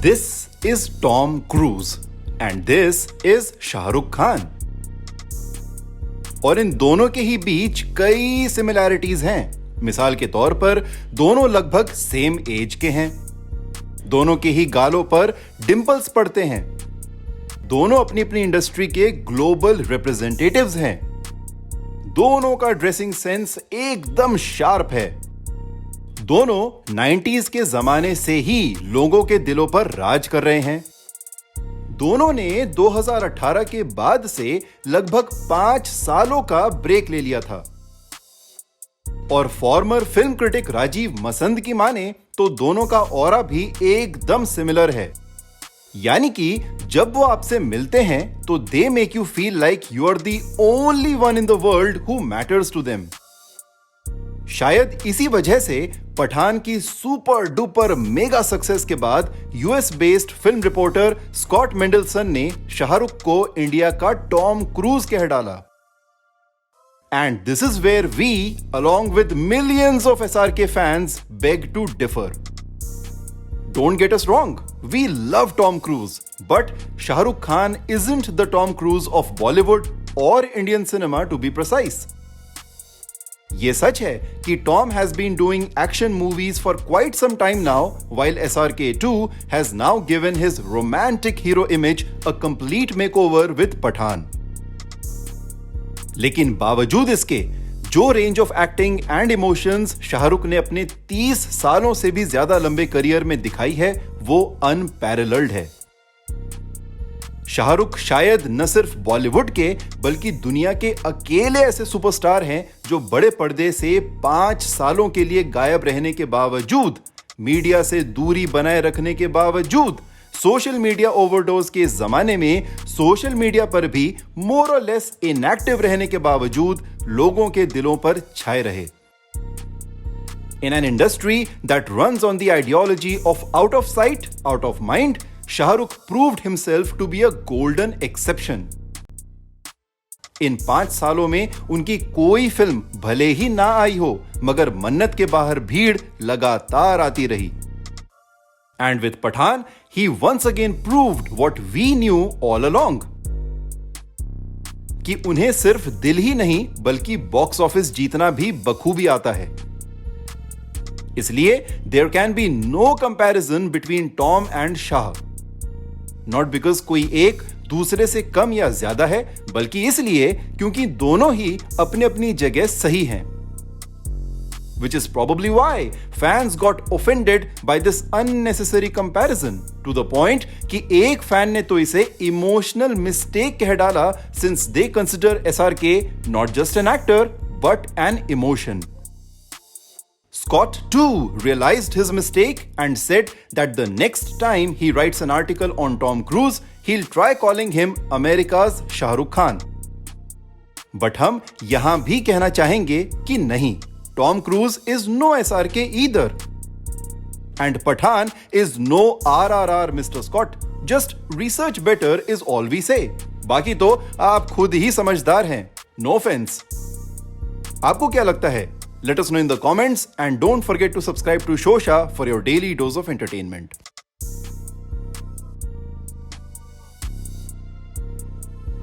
This is Tom Cruise and this is Shahrukh Khan. और इन दोनों के ही बीच कई सिमिलैरिटीज हैं। मिसाल के तौर पर दोनों लगभग सेम एज के हैं, दोनों के ही गालों पर डिंपल्स पड़ते हैं, दोनों अपनी अपनी इंडस्ट्री के ग्लोबल रिप्रेजेंटेटिव्स हैं, दोनों का ड्रेसिंग सेंस एकदम शार्प है, दोनों 90s के जमाने से ही लोगों के दिलों पर राज कर रहे हैं, दोनों ने 2018 के बाद से लगभग 5 सालों का ब्रेक ले लिया था। और former film critic Rajeev Masand की माने तो दोनों का ऑरा भी एकदम सिमिलर है। यानी कि जब वो आपसे मिलते हैं तो they make you feel like you are the only one in the world who matters to them. शायद इसी वजह से पठान की सुपर डुपर मेगा सक्सेस के बाद US based film reporter Scott Mendelson ने शाहरुख को इंडिया का टॉम क्रूज कह डाला। And this is where we, along with millions of SRK fans, beg to differ. Don't get us wrong, we love Tom Cruise, but Shah Rukh Khan isn't the Tom Cruise of Bollywood or Indian cinema to be precise. ये सच है कि Tom has been doing action movies for quite some time now, while SRK2 has now given his romantic hero image a complete makeover with Pathaan. लेकिन बावजूद इसके जो range of acting and emotions Shahrukh ने अपने 30 सालों से भी ज्यादा लंबे करियर में दिखाई है वो अनपैरेलल्ड है। शाहरुख शायद न सिर्फ बॉलीवुड के बल्कि दुनिया के अकेले ऐसे सुपरस्टार हैं जो बड़े पर्दे से 5 सालों के लिए गायब रहने के बावजूद, मीडिया से दूरी बनाए रखने के बावजूद, सोशल मीडिया ओवरडोज के जमाने में सोशल मीडिया पर भी मोर और लेस इनएक्टिव रहने के बावजूद लोगों के दिलों पर छाए रहे। In an industry that runs on the ideology of out of sight, out of mind, Shahrukh proved himself to be a golden exception. इन 5 सालों में उनकी कोई फिल्म भले ही ना आई हो मगर मन्नत के बाहर भीड़ लगातार आती रही। And with Pathan, he once again proved what we knew all along. कि उन्हें सिर्फ दिल ही नहीं बल्कि बॉक्स ऑफिस जीतना भी बखूबी आता है। इसलिए there can be no comparison between Tom and Shah. Not because कोई एक दूसरे से कम या ज्यादा है, बल्कि इसलिए क्योंकि दोनों ही अपनी अपनी जगह सही हैं। Which is probably why fans got offended by this unnecessary comparison to the point कि एक फैन ने तो इसे इमोशनल मिस्टेक कह डाला since they consider SRK not just an actor but an emotion. Scott too realized his mistake and said that the next time he writes an article on Tom Cruise, he'll try calling him America's Shah Rukh Khan. But हम यहां भी कहना चाहेंगे कि नहीं, Tom Cruise is no SRK either. And Pathan is no RRR, Mr. Scott. Just research better is all we say. बाकी तो आप खुद ही समझदार हैं. No offense. आपको क्या लगता है? Let us know in the comments and don't forget to subscribe to Shosha for your daily dose of entertainment.